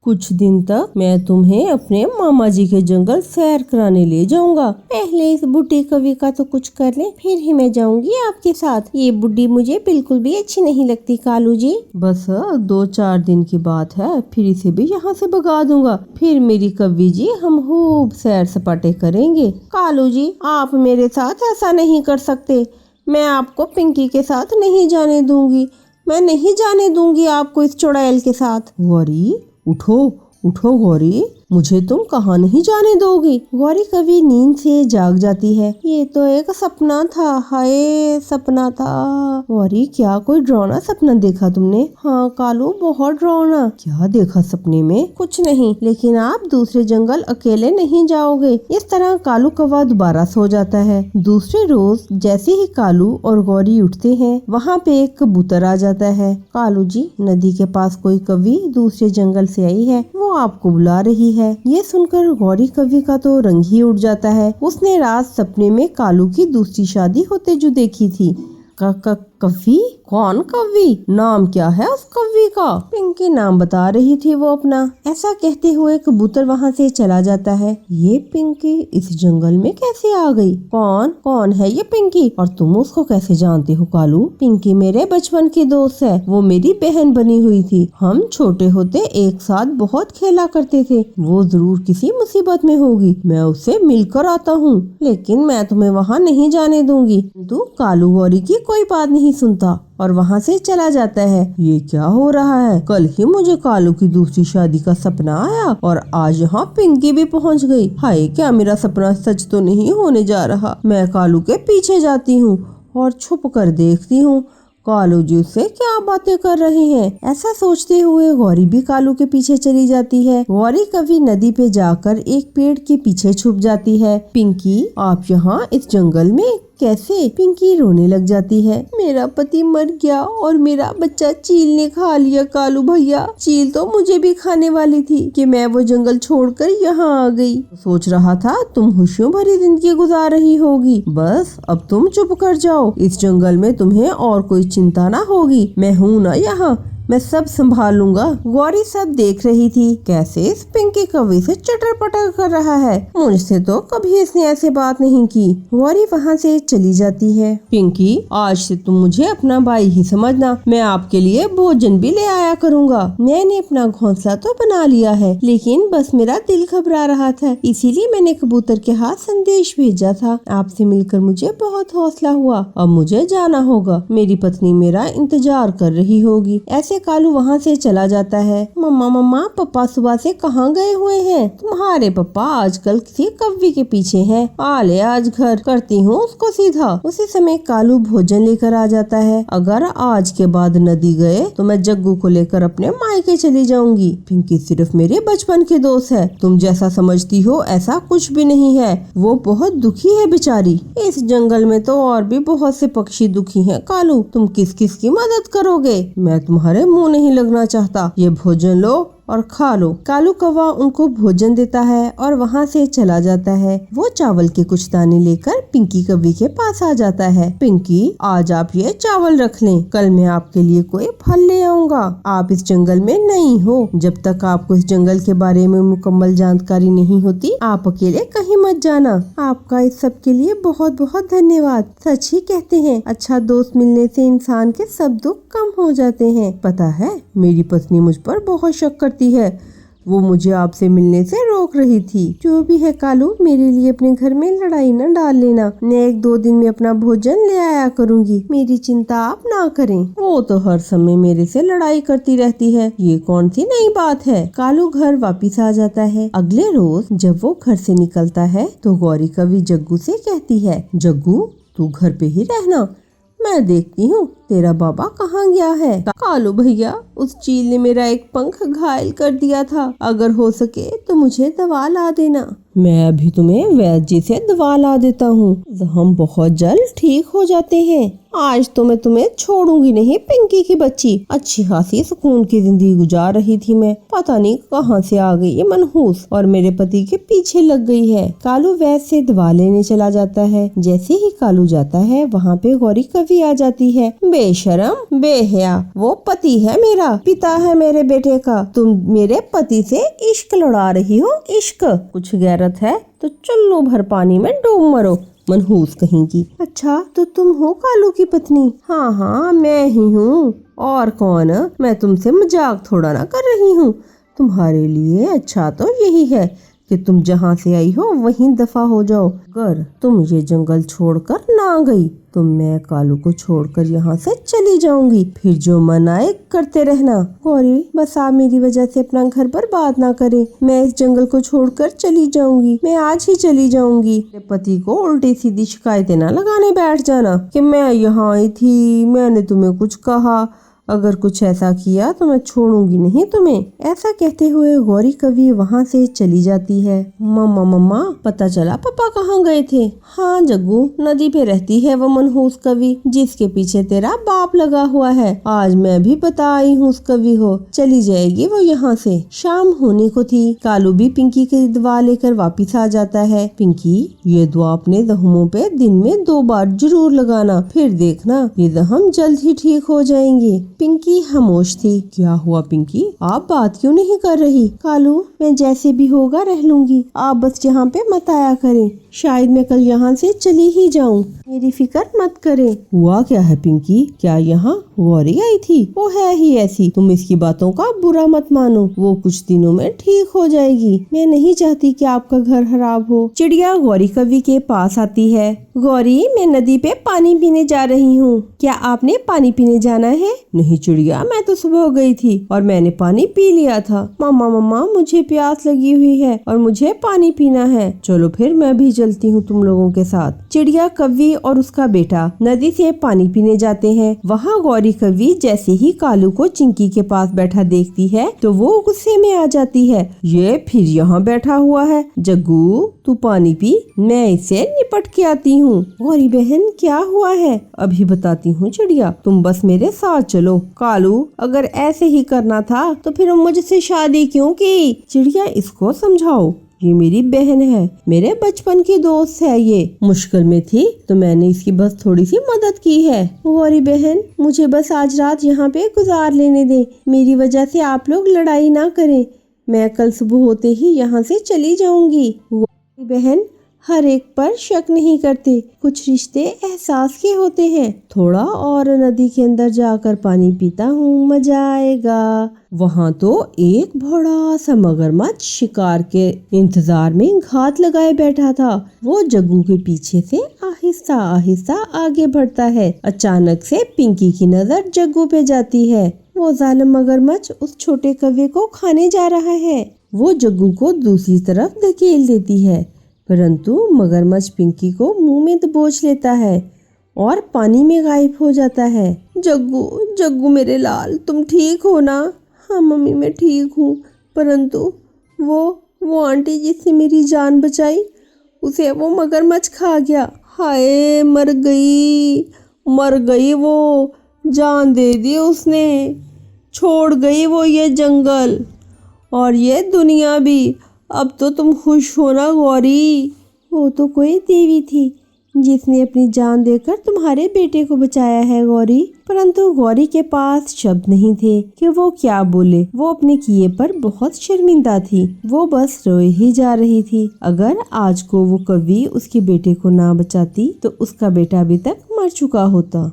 कुछ दिन तक मैं तुम्हें अपने मामा जी के जंगल सैर कराने ले जाऊंगा। पहले इस बुढ़ी कवि का तो कुछ कर ले, फिर ही मैं जाऊंगी आपके साथ। ये बुढ़ी मुझे बिल्कुल भी अच्छी नहीं लगती कालू जी। बस 2-4 दिन की बात है, फिर इसे भी यहाँ से भगा दूंगा। फिर मेरी कवि जी हम खूब सैर सपाटे करेंगे। कालू जी आप मेरे साथ ऐसा नहीं कर सकते। मैं आपको पिंकी के साथ नहीं जाने दूंगी। मैं नहीं जाने दूंगी आपको इस चुड़ैल के साथ। गौरी उठो उठो गौरी, मुझे तुम कहाँ नहीं जाने दोगी। गौरी कभी नींद से जाग जाती है। ये तो एक सपना था, हाय सपना था। गौरी क्या कोई डरावना सपना देखा तुमने? हाँ कालू बहुत डरावना। क्या देखा सपने में? कुछ नहीं, लेकिन आप दूसरे जंगल अकेले नहीं जाओगे। इस तरह कालू कौवा दोबारा सो जाता है। दूसरे रोज जैसे ही कालू और गौरी उठते हैं, वहाँ पे एक कबूतर आ जाता है। कालू जी नदी के पास कोई कवि दूसरे जंगल से आई है, वो आपको बुला रही है। ये सुनकर गौरी कवि का तो रंग ही उड़ जाता है। उसने रात सपने में कालू की दूसरी शादी होते जो देखी थी। कवि? कौन कवि? नाम क्या है उस कवि का? पिंकी नाम बता रही थी वो अपना। ऐसा कहते हुए कबूतर वहाँ से चला जाता है। ये पिंकी इस जंगल में कैसे आ गई? कौन है ये पिंकी? और तुम उसको कैसे जानते हो कालू? पिंकी मेरे बचपन की दोस्त है, वो मेरी बहन बनी हुई थी। हम छोटे होते एक साथ बहुत खेला करते थे। वो जरूर किसी मुसीबत में होगी, मैं उससे मिलकर आता हूँ, लेकिन मैं तुम्हें वहाँ नहीं जाने दूंगी। तू कालू गौरी की कोई बात नहीं सुनता और वहाँ से चला जाता है। ये क्या हो रहा है? कल ही मुझे कालू की दूसरी शादी का सपना आया और आज यहाँ पिंकी भी पहुँच गई। हाय क्या मेरा सपना सच तो नहीं होने जा रहा। मैं कालू के पीछे जाती हूँ और छुप कर देखती हूँ कालू जी उससे क्या बातें कर रहे हैं। ऐसा सोचते हुए गौरी भी कालू के पीछे चली जाती है। गौरी कभी नदी पे जाकर एक पेड़ के पीछे छुप जाती है। पिंकी आप यहाँ इस जंगल में कैसे? पिंकी रोने लग जाती है। मेरा पति मर गया और मेरा बच्चा चील ने खा लिया कालू भैया। चील तो मुझे भी खाने वाली थी कि मैं वो जंगल छोड़कर यहाँ आ गई। सोच रहा था तुम खुशियों भरी जिंदगी गुजार रही होगी। बस अब तुम चुप कर जाओ, इस जंगल में तुम्हें और कोई चिंता ना होगी। मैं हूँ ना यहाँ, मैं सब संभाल लूंगा। गौरी सब देख रही थी कैसे इस पिंकी कवि से चटर पटर कर रहा है। मुझसे तो कभी इसने ऐसे बात नहीं की। गौरी वहाँ से चली जाती है। पिंकी आज से तुम मुझे अपना भाई ही समझना। मैं आपके लिए भोजन भी ले आया करूँगा। मैंने अपना घोंसला तो बना लिया है, लेकिन बस मेरा दिल घबरा रहा था, इसीलिए मैंने कबूतर के हाथ संदेश भेजा था। आपसे मिलकर मुझे बहुत हौसला हुआ। अब मुझे जाना होगा, मेरी पत्नी मेरा इंतजार कर रही होगी। ऐसे कालू वहाँ से चला जाता है। मम्मा पापा सुबह से कहाँ गए हुए हैं? तुम्हारे पापा आजकल किसी कव्वी के पीछे हैं। आ ले आज घर करती हूँ उसको सीधा। उसी समय कालू भोजन लेकर आ जाता है। अगर आज के बाद नदी गए तो मैं जग्गू को लेकर अपने मायके चली जाऊंगी। पिंकी सिर्फ मेरे बचपन की दोस्त है, तुम जैसा समझती हो ऐसा कुछ भी नहीं है। वो बहुत दुखी है बेचारी। इस जंगल में तो और भी बहुत से पक्षी दुखी हैं। कालू तुम किस किस की मदद करोगे? मैं तुम्हारे मुंह नहीं लगना चाहता। ये भोजन लो और खा लो। कालू कौवा उनको भोजन देता है और वहाँ से चला जाता है। वो चावल के कुछ दाने लेकर पिंकी कवि के पास आ जाता है। पिंकी आज आप ये चावल रख लें, कल मैं आपके लिए कोई फल ले आऊंगा। आप इस जंगल में नहीं हो, जब तक आपको इस जंगल के बारे में मुकम्मल जानकारी नहीं होती आप अकेले कहीं मत जाना। आपका इस सब के लिए बहुत बहुत धन्यवाद। सच ही कहते हैं अच्छा दोस्त मिलने से इंसान के सब दुख कम हो जाते हैं। पता है मेरी पत्नी मुझ पर बहुत शक करती है, वो मुझे आपसे मिलने से रोक रही थी। जो भी है कालू मेरे लिए अपने घर में लड़ाई न डाल लेना। मैं 1-2 दिन में अपना भोजन ले आया करूंगी, मेरी चिंता आप ना करें। वो तो हर समय मेरे से लड़ाई करती रहती है, ये कौन सी नई बात है। कालू घर वापिस आ जाता है। अगले रोज जब वो घर से निकलता है तो गौरी कवि जग्गू से कहती है, जग्गू तू घर पे ही रहना, मैं देखती हूँ तेरा बाबा कहाँ गया है। कालू भैया उस चील ने मेरा एक पंख घायल कर दिया था, अगर हो सके तो मुझे दवा ला देना। मैं अभी तुम्हें वैद्य जी से दवा ला देता हूँ, हम बहुत जल्द ठीक हो जाते हैं। आज तो मैं तुम्हें छोड़ूंगी नहीं पिंकी की बच्ची। अच्छी खासी सुकून की जिंदगी गुजार रही थी मैं, पता नहीं कहाँ से आ गई ये मनहूस और मेरे पति के पीछे लग गई है। कालू वैद्य से दवा लेने चला जाता है। जैसे ही कालू जाता है वहाँ पे गौरी कवि आ जाती है। बेशरम बेहया, वो पति है मेरा, पिता है मेरे बेटे का, तुम मेरे पति से इश्क लड़ा रही हो। इश्क, कुछ गैरत है तो चुल्लू भर पानी में डूब मरो, मनहूस कहेंगी। अच्छा तो तुम हो कालू की पत्नी? हाँ हाँ मैं ही हूँ, और कौन? मैं तुमसे मजाक थोड़ा ना कर रही हूँ। तुम्हारे लिए अच्छा तो यही है कि तुम जहाँ से आई हो वहीं दफा हो जाओ। अगर तुम ये जंगल छोड़कर ना गई तो मैं कालू को छोड़कर यहाँ से चली जाऊंगी, फिर जो मन आए करते रहना। गौरी बस आप मेरी वजह से अपना घर बर्बाद ना करें, मैं इस जंगल को छोड़कर चली जाऊंगी, मैं आज ही चली जाऊंगी। मेरे पति को उल्टी सीधी शिकायतें ना लगाने बैठ जाना कि मैं यहाँ आई थी, मैंने तुम्हें कुछ कहा, अगर कुछ ऐसा किया तो मैं छोड़ूंगी नहीं तुम्हें। ऐसा कहते हुए गौरी कवि वहाँ से चली जाती है। मम्मा मम्मा, पता चला पापा कहाँ गए थे? हाँ जग्गू, नदी पे रहती है वो मनहूस कवि जिसके पीछे तेरा बाप लगा हुआ है। आज मैं भी बता आई हूँ उस कवि को, चली जाएगी वो यहाँ से। शाम होने को थी। कालू भी पिंकी की दवा लेकर वापिस आ जाता है। पिंकी, ये दवा अपने जख्मों पे दिन में 2 बार जरूर लगाना, फिर देखना ये जख्म जल्द ही ठीक हो जाएंगे। पिंकी खामोश थी। क्या हुआ पिंकी, आप बात क्यों नहीं कर रही? कालू, मैं जैसे भी होगा रह लूंगी, आप बस यहाँ पे मत आया करें, शायद मैं कल यहाँ से चली ही जाऊँ, मेरी फिक्र मत करें। हुआ क्या है पिंकी, क्या यहाँ गौरी आई थी? वो है ही ऐसी, तुम इसकी बातों का बुरा मत मानो, वो कुछ दिनों में ठीक हो जाएगी। मैं नहीं चाहती कि आपका घर खराब हो। चिड़िया गौरी कवि के पास आती है। गौरी, मैं नदी पे पानी पीने जा रही हूँ, क्या आपने पानी पीने जाना है? नहीं चिड़िया, मैं तो सुबह गई थी और मैंने पानी पी लिया था। मम्मा मम्मा, मुझे प्यास लगी हुई है और मुझे पानी पीना है। चलो फिर मैं भी चलती हूँ तुम लोगों के साथ। चिड़िया कवि और उसका बेटा नदी से पानी पीने जाते हैं। वहाँ गौरी कवि जैसे ही कालू को चिंकी के पास बैठा देखती है तो वो गुस्से में आ जाती है। ये फिर यहाँ बैठा हुआ है। जग्गू, तू पानी पी, मैं इससे निपट के आती हूँ। गौरी बहन, क्या हुआ है? अभी बताती हूँ चिड़िया, तुम बस मेरे साथ चलो। कालू, अगर ऐसे ही करना था तो फिर मुझसे शादी क्यों की? चिड़िया, इसको समझाओ, ये मेरी बहन है, मेरे बचपन की दोस्त है, ये मुश्किल में थी तो मैंने इसकी बस थोड़ी सी मदद की है। गौरी बहन, मुझे बस आज रात यहाँ पे गुजार लेने दे, मेरी वजह से आप लोग लड़ाई ना करें, मैं कल सुबह होते ही यहाँ से चली जाऊंगी। गौरी बहन, हर एक पर शक नहीं करते, कुछ रिश्ते एहसास के होते हैं। थोड़ा और नदी के अंदर जाकर पानी पीता हूँ, मजा आएगा। वहाँ तो एक बड़ा सा मगरमच्छ शिकार के इंतजार में घात लगाए बैठा था। वो जग्गू के पीछे से आहिस्ता आहिस्ता आगे बढ़ता है। अचानक से पिंकी की नजर जग्गू पे जाती है। वो जालिम मगरमच्छ उस छोटे कव्वे को खाने जा रहा है। वो जग्गू को दूसरी तरफ धकेल देती है, परंतु मगरमच्छ पिंकी को मुंह में दबोच लेता है और पानी में गायब हो जाता है। जग्गू, जग्गू मेरे लाल, तुम ठीक हो ना? हाँ मम्मी, मैं ठीक हूँ, परंतु वो आंटी जिसने मेरी जान बचाई, उसे वो मगरमच्छ खा गया। हाय, मर गई वो, जान दे दी उसने, छोड़ गई वो ये जंगल और ये दुनिया भी। अब तो तुम खुश हो ना गौरी? वो तो कोई देवी थी जिसने अपनी जान देकर तुम्हारे बेटे को बचाया है गौरी। परंतु गौरी के पास शब्द नहीं थे कि वो क्या बोले। वो अपने किए पर बहुत शर्मिंदा थी। वो बस रोए ही जा रही थी। अगर आज को वो कवि उसके बेटे को ना बचाती तो उसका बेटा अभी तक मर चुका होता।